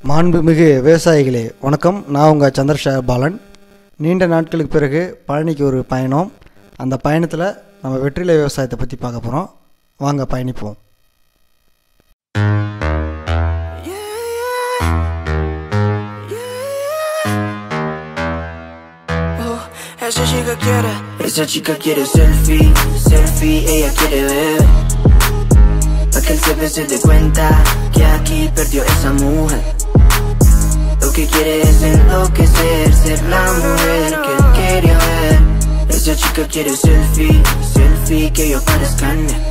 மாண்புமிகு விவசாயிகளே வணக்கம். நான் உங்கள் சந்திரசேகர் பாலன். நீண்ட நாட்களுக்கு பிறகு பழனிக்கு ஒரு பயணம். அந்த பயணத்தில் நம்ம வெற்றிலை விவசாயத்தை பற்றி பார்க்க போகிறோம். வாங்க பயணிப்போம். Esa chica quiere selfie, selfie, ella quiere ver. Pa' que el CP se dé cuenta que aquí perdió esa mujer. Lo que quiere es enloquecer, ser la mujer que él quería ver. Esa chica quiere selfie, selfie, que yo parezca en él.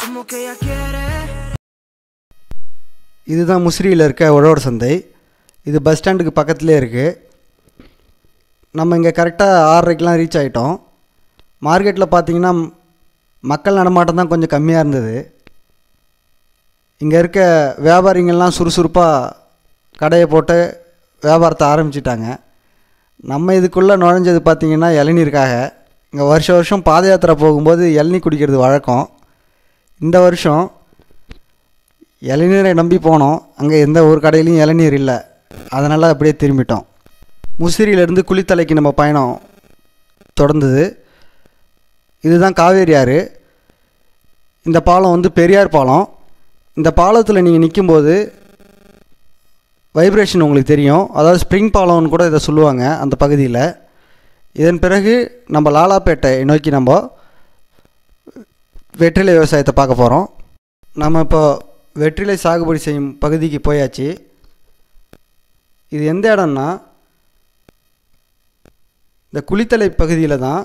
Como que ella quiere. இதுதான் முசிறியில் இருக்க உழவர் சந்தை. இது bus ஸ்டாண்டுக்கு பக்கத்துலேயே இருக்குது. நம்ம இங்கே கரெக்டாக 6:30க்கெலாம் ரீச் ஆகிட்டோம். மார்க்கெட்டில் பார்த்திங்கன்னா மக்கள் நடமாட்டம் தான் கொஞ்சம் கம்மியாக இருந்தது. இங்கே இருக்க வியாபாரிங்கள்லாம் சுறுசுறுப்பாக கடையை போட்டு வியாபாரத்தை ஆரம்பிச்சிட்டாங்க. நம்ம இதுக்குள்ளே நுழைஞ்சது பார்த்திங்கன்னா இளநீருக்காக. இங்கே வருஷம் பாத யாத்திரை போகும்போது இளநீ குடிக்கிறது வழக்கம். இந்த வருஷம் இளநீரை நம்பி போனோம். அங்கே எந்த ஒரு கடையிலையும் இளநீர் இல்லை. அதனால் அப்படியே திரும்பிட்டோம். முசிறியிலேருந்து குளித்தலைக்கு நம்ம பயணம் தொடர்ந்தது. இதுதான் காவேரி ஆறு. இந்த பாலம் வந்து பெரியார் பாலம். இந்த பாலத்தில் நீங்கள் நிற்கும்போது வைப்ரேஷன் உங்களுக்கு தெரியும். அதாவது ஸ்ப்ரிங் பாலம்னு கூட இதை சொல்லுவாங்க அந்த பகுதியில். இதன் பிறகு நம்ம லாலாப்பேட்டை நோக்கி நம்ம வெற்றிலை விவசாயத்தை பார்க்க போகிறோம். நம்ம இப்போ வெற்றிலை சாகுபடி செய்யும் பகுதிக்கு போயாச்சு. இது எந்த இடம்னா இந்த குளித்தலை பகுதியில் தான்.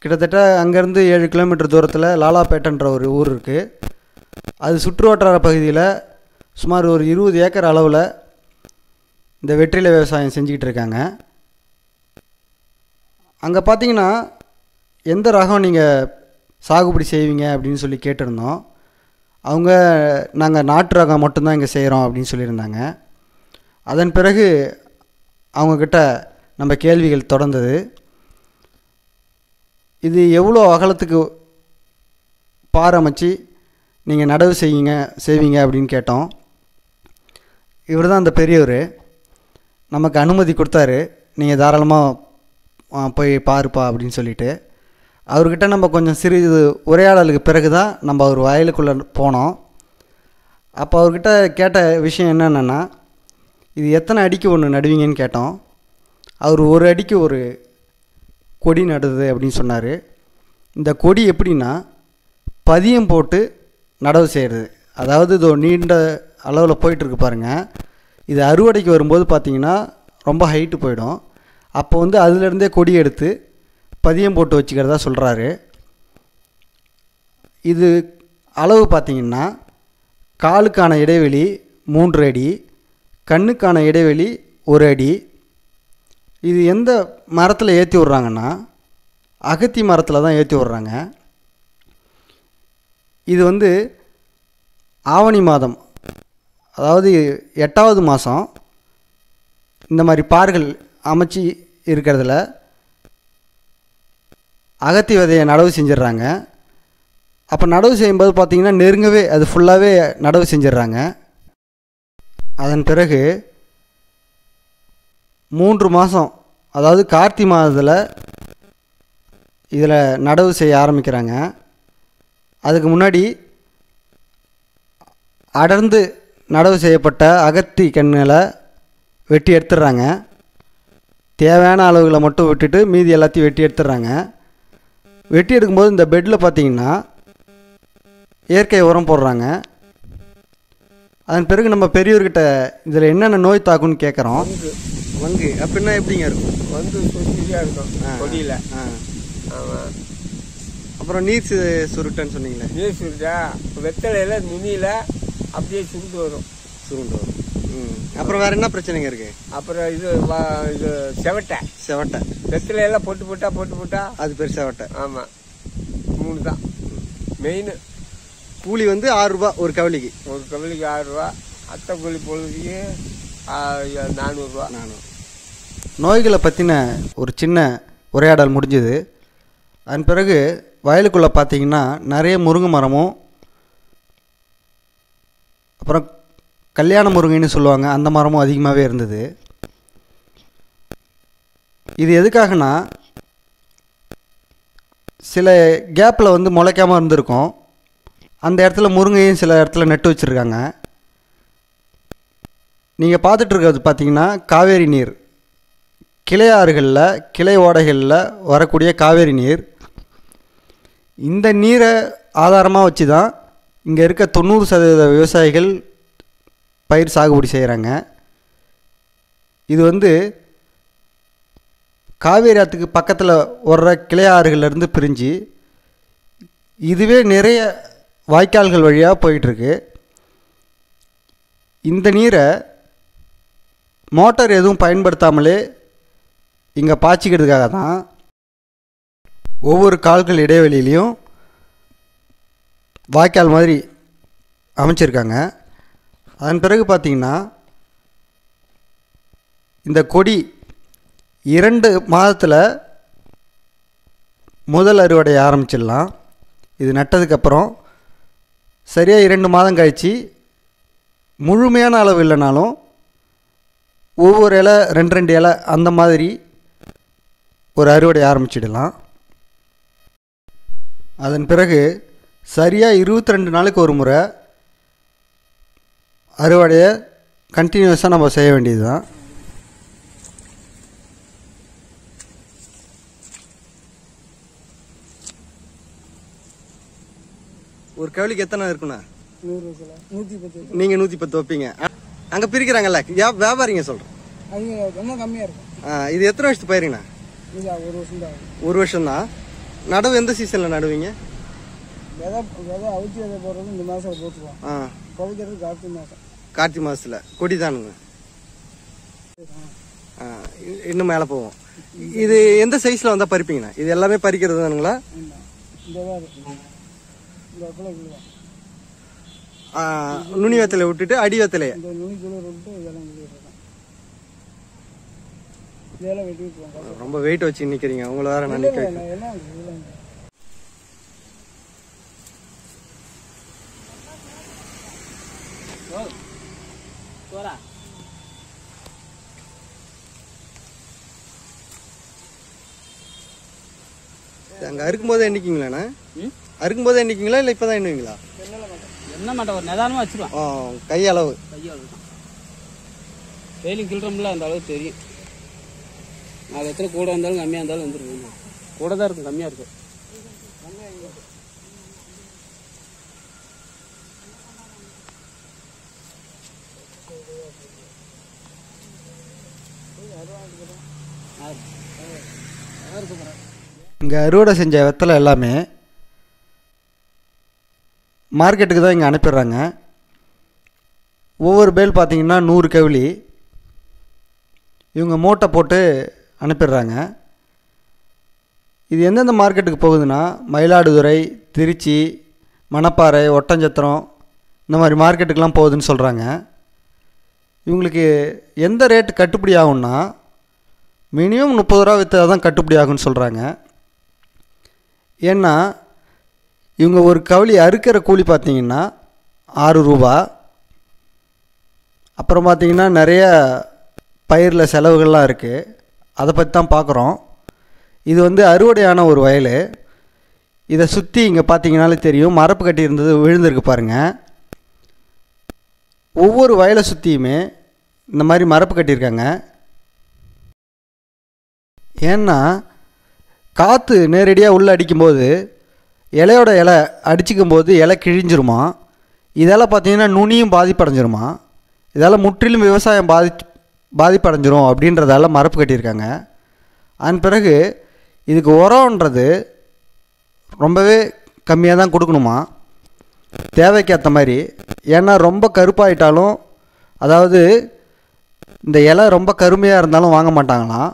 கிட்டத்தட்ட அங்கேருந்து 7 கிலோமீட்டர் தூரத்தில் லாலாப்பேட்டைன்ற ஒரு ஊர் இருக்குது. அது சுற்று வட்டார பகுதியில் சுமார் ஒரு 20 ஏக்கர் அளவில் இந்த வெற்றிலை விவசாயம் செஞ்சுக்கிட்டு இருக்காங்க. அங்கே பார்த்தீங்கன்னா எந்த ரகம் நீங்கள் சாகுபடி செய்வீங்க அப்படின்னு சொல்லி கேட்டிருந்தோம். அவங்க நாங்கள் நாட்டு ரகம் மட்டும்தான் இங்கே செய்கிறோம் அப்படின்னு சொல்லியிருந்தாங்க. அதன் பிறகு அவங்கக்கிட்ட நம்ம கேள்விகள் தொடர்ந்தது. இது எவ்வளோ அகலத்துக்கு பார் அமைச்சு நீங்கள் நடவு செய்வீங்க அப்படின்னு கேட்டோம். இவர் தான் அந்த பெரியவர். நமக்கு அனுமதி கொடுத்தாரு, நீங்கள் தாராளமாக போய் பாருப்பா அப்படின்னு சொல்லிட்டு. அவர்கிட்ட நம்ம கொஞ்சம் சிறிது உரையாடலுக்கு பிறகு தான் நம்ம அவர் வயலுக்குள்ளே போனோம். அப்போ அவர்கிட்ட கேட்ட விஷயம் என்னென்னா, இது எத்தனை அடிக்கு ஒன்று நடுவீங்கன்னு கேட்டோம். அவர் ஒரு அடிக்கு ஒரு கொடி நடுது அப்படின்னு சொன்னார். இந்த கொடி எப்படின்னா பதியம் போட்டு நடவு செய்கிறது. அதாவது இது நீண்ட அளவில் போயிட்டுருக்கு பாருங்கள். இது அறுவடைக்கு வரும்போது பார்த்திங்கன்னா ரொம்ப ஹைட்டு போயிடும். அப்போ வந்து அதிலேருந்தே கொடி எடுத்து பதியம் போட்டு வச்சுக்கிறதா சொல்கிறாரு. இது அளவு பார்த்திங்கன்னா காலுக்கான இடைவெளி 3 அடி, கண்ணுக்கான இடைவெளி 1 அடி. இது எந்த மரத்தில் ஏற்றி விட்றாங்கன்னா அகத்தி மரத்தில் தான் ஏற்றி விட்றாங்க. இது வந்து ஆவணி மாதம், அதாவது 8வது மாதம் இந்த மாதிரி பார்கள் அமைச்சு இருக்கிறதுல அகத்தி விதையை நடவு செஞ்சிடுறாங்க. அப்போ நடவு செய்யும்போது பார்த்திங்கன்னா நெருங்கவே அது ஃபுல்லாகவே நடவு செஞ்சிடுறாங்க. அதன் பிறகு 3 மாதம், அதாவது கார்த்திகை மாதத்தில் இதில் நடவு செய்ய ஆரம்பிக்கிறாங்க. அதுக்கு முன்னாடி அடர்ந்து நடவு செய்யப்பட்ட அகத்தி கன்றுகளை வெட்டி எடுத்துடுறாங்க. தேவையான அளவுகளை மட்டும் விட்டுட்டு மீதி எல்லாத்தையும் வெட்டி எடுத்துடுறாங்க. வெட்டி எடுக்கும்போது இந்த பெட்டில் பார்த்திங்கன்னா இயற்கை உரம் போடுறாங்க. அதன் பிறகு நம்ம பெரியவர்கிட்ட இதில் என்னென்ன நோய் தாக்குன்னு கேட்குறோம். வங்கு அப்படின்னா எப்படிங்க இருக்கும்? வந்து சுற்றியாக இருக்கும் கொடியில். ஆமாம். அப்புறம் நீர் சுருட்டுன்னு சொன்னீங்களே. நீர் சுருட்டா வெத்தலையில் நுனியில் அப்படியே சுருண்டு வரும். அப்புறம் வேறு என்ன பிரச்சனைங்க இருக்குது? அப்புறம் இது செவட்டை வெத்தலையெல்லாம் போட்டு போட்டா அது பேர் செவட்டை. ஆமாம். 3 தான் மெயின். கூலி வந்து 6 ரூபா ஒரு கவலிக்கு. ஒரு கவலிக்கு 6 ரூபா. அத்தை கூலி பொழுதுக்கு 400 ரூபா. நோய்களை பற்றின ஒரு சின்ன உரையாடல் முடிஞ்சுது. அதன் பிறகு வயலுக்குள்ளே பார்த்திங்கன்னா நிறைய முருங்கை மரமும் அப்புறம் கல்யாண முருங்கைன்னு சொல்லுவாங்க, அந்த மரமும் அதிகமாகவே இருந்தது. இது எதுக்காகனா, சில கேப்பில் வந்து முளைக்காமல் இருந்திருக்கும். அந்த இடத்துல முருங்கையும் சில இடத்துல நட்டு வச்சுருக்காங்க. நீங்கள் பார்த்துட்ருக்கிறது பார்த்திங்கன்னா காவேரி நீர், கிளையாறுகளில் கிளை ஓடைகளில் வரக்கூடிய காவேரி நீர். இந்த நீரை ஆதாரமாக வச்சு தான் இங்கே இருக்க 90% விவசாயிகள் பயிர் சாகுபடி செய்கிறாங்க. இது வந்து காவேரி ஆற்றுக்கு பக்கத்தில் வர்ற கிளையாறுகள்லேருந்து பிரிஞ்சு இதுவே நிறைய வாய்க்கால்கள் வழியாக போயிட்டுருக்கு. இந்த நீரை மோட்டார் எதுவும் பயன்படுத்தாமலே இங்கே பாய்ச்சிக்கிறதுக்காக தான் ஒவ்வொரு கால்கள் இடைவெளியிலையும் வாய்க்கால் மாதிரி அமைச்சிருக்காங்க. அதன் பிறகு பார்த்திங்கன்னா இந்த கொடி 2 மாதத்தில் முதல் அறுவடை ஆரம்பிச்சிடலாம். இது நட்டதுக்கப்புறம் சரியாக 2 மாதம் கழித்து முழுமையான அளவு இல்லைனாலும் ஒவ்வொரு இலை 2 இலை அந்த மாதிரி ஒரு அறுவடை ஆரம்பிச்சிடலாம். அதன் பிறகு சரியாக 22 நாளுக்கு ஒரு முறை அறுவடையை கண்டினியூஸாக நம்ம செய்ய வேண்டியது தான். ஒரு கவலிக்கு எத்தனை இருக்குண்ணா? 110. நீங்கள் 110 வைப்பீங்க. அங்கே பிரிக்கிறாங்கல்ல, வியாபாரிங்க சொல்கிறேன். ரொம்ப கம்மியாக இருக்கும். இது எத்தனை வருஷத்து பயிருங்கண்ணா? இது 1 வருஷம் தான். 1 வருஷம்தான். நடவு எந்த சீசனில் நடுவீங்க? விதை அவுச்சி விதை போடுறது இந்த மாதம் போட்டுருவோம். புதைக்கிறது கார்த்திகை மாதம். கார்த்திகை மாதத்தில் கொடி தானுங்க. இன்னும் மேலே போவோம். இது எந்த சைஸில் வந்தால் பறிப்பீங்கண்ணா? இது எல்லாமே பறிக்கிறது தானுங்களா? நுனி வெத்தலை விட்டுட்டு அடி வெத்தலையே ரொம்ப வெயிட் வச்சு நிக்கிறீங்க. உங்களை வேற நான் நிக்க அங்க அறுக்கும் போதே எண்ணிக்கிங்களாண்ணா? அறுக்கும் போதே எண்ணிக்கிங்களா இல்லை இப்பதான் எண்ணுவீங்களா? என்ன மாட்டோம், ஒரு நிதானமா வச்சிருவோம். கையளவு டெய்லியும் கிளறோம்ல, அந்த அளவுக்கு தெரியும். அது எத்தனை கூட வந்தாலும் கம்மியாக இருந்தாலும் வந்துருக்கும். கூட தான் இருக்கும், கம்மியாக இருக்கும். இங்கே அறுவடை செஞ்ச வெத்தலை எல்லாமே மார்க்கெட்டுக்கு தான் இங்கே அனுப்பிடுறாங்க. ஒவ்வொரு பேல் பார்த்திங்கன்னா 100 கவுளி இவங்க மூட்டை போட்டு அனுப்பிடுறாங்க. இது எந்தெந்த மார்க்கெட்டுக்கு போகுதுன்னா மயிலாடுதுறை, திருச்சி, மணப்பாறை, ஒட்டஞ்சத்திரம் இந்த மாதிரி மார்க்கெட்டுக்கெலாம் போகுதுன்னு சொல்கிறாங்க. இவங்களுக்கு எந்த ரேட்டு கட்டுப்படி ஆகும்னா மினிமம் 30 ரூபா விற்றா தான் கட்டுப்படி ஆகும்னு சொல்கிறாங்க. ஏன்னா இவங்க ஒரு கவுளி அறுக்கிற கூலி பார்த்திங்கன்னா 6 ரூபா. அப்புறம் பார்த்திங்கன்னா நிறைய பயிரில் செலவுகள்லாம் இருக்குது. அதை பற்றி தான் பார்க்குறோம். இது வந்து அறுவடையான ஒரு வயல். இதை சுற்றி இங்கே பார்த்திங்கனாலே தெரியும், மரப்பு கட்டி இருந்தது விழுந்திருக்கு பாருங்கள். ஒவ்வொரு வயலை சுற்றியுமே இந்த மாதிரி மரப்பு கட்டியிருக்காங்க. ஏன்னா காற்று நேரடியாக உள்ளே அடிக்கும்போது இலையோட இலை அடிச்சிக்கும்போது இலை கிழிஞ்சிருமா. இதால் பார்த்திங்கன்னா நுனியும் பாதிப்படைஞ்சிருமா. இதால் முற்றிலும் விவசாயம் பாதிப்படைஞ்சிரும் அப்படின்றதால மரப்பு கட்டியிருக்காங்க. அதன் பிறகு இதுக்கு உரம்ன்றது ரொம்பவே கம்மியாக தான் கொடுக்கணுமா, தேவைக்கேற்ற மாதிரி. ஏன்னா ரொம்ப கருப்பாயிட்டாலும், அதாவது இந்த இலை ரொம்ப கருமையாக இருந்தாலும் வாங்க மாட்டாங்களாம்,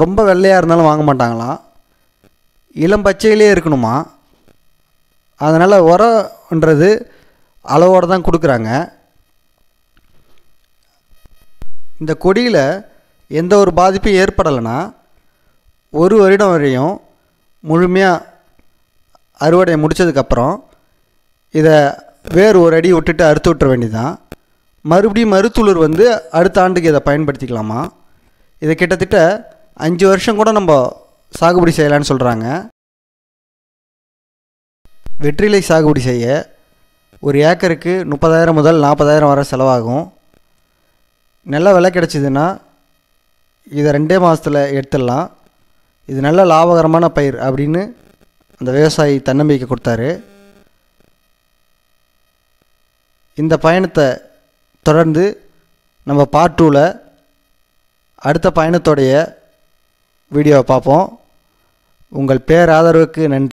ரொம்ப வெள்ளையாக இருந்தாலும் வாங்க மாட்டாங்களாம், இளம் பச்சையிலே இருக்கணுமா. அதனால் உரம்ன்றது அளவோடு தான் கொடுக்குறாங்க. இந்த கொடியில் எந்த ஒரு பாதிப்பும் ஏற்படலைன்னா 1 வருடம் வரையும் முழுமையாக அறுவடையை முடித்ததுக்கப்புறம் இதை வேறு ஒரு அடி விட்டுட்டு அறுத்து விட்டுற வேண்டியதான். மறுபடியும் மறுத்துளிர் வந்து அடுத்த ஆண்டுக்கு இதை பயன்படுத்திக்கலாமா. இதை கிட்டத்தட்ட 5 வருஷம் கூட நம்ம சாகுபடி செய்யலான்னு சொல்கிறாங்க. வெற்றிலை சாகுபடி செய்ய ஒரு ஏக்கருக்கு 30,000 முதல் 40,000 வரை செலவாகும். நல்ல விலை கிடச்சிதுன்னா இதை 2 மாதத்தில் எடுத்துடலாம். இது நல்ல லாபகரமான பயிர் அப்படின்னு அந்த விவசாயி தன்னம்பிக்கை கொடுத்தாரு. இந்த பயணத்தை தொடர்ந்து நம்ம பார்ட் 2ல் அடுத்த பயணத்தோடைய வீடியோவை பார்ப்போம். உங்கள் பேராதரவுக்கு நன்றி.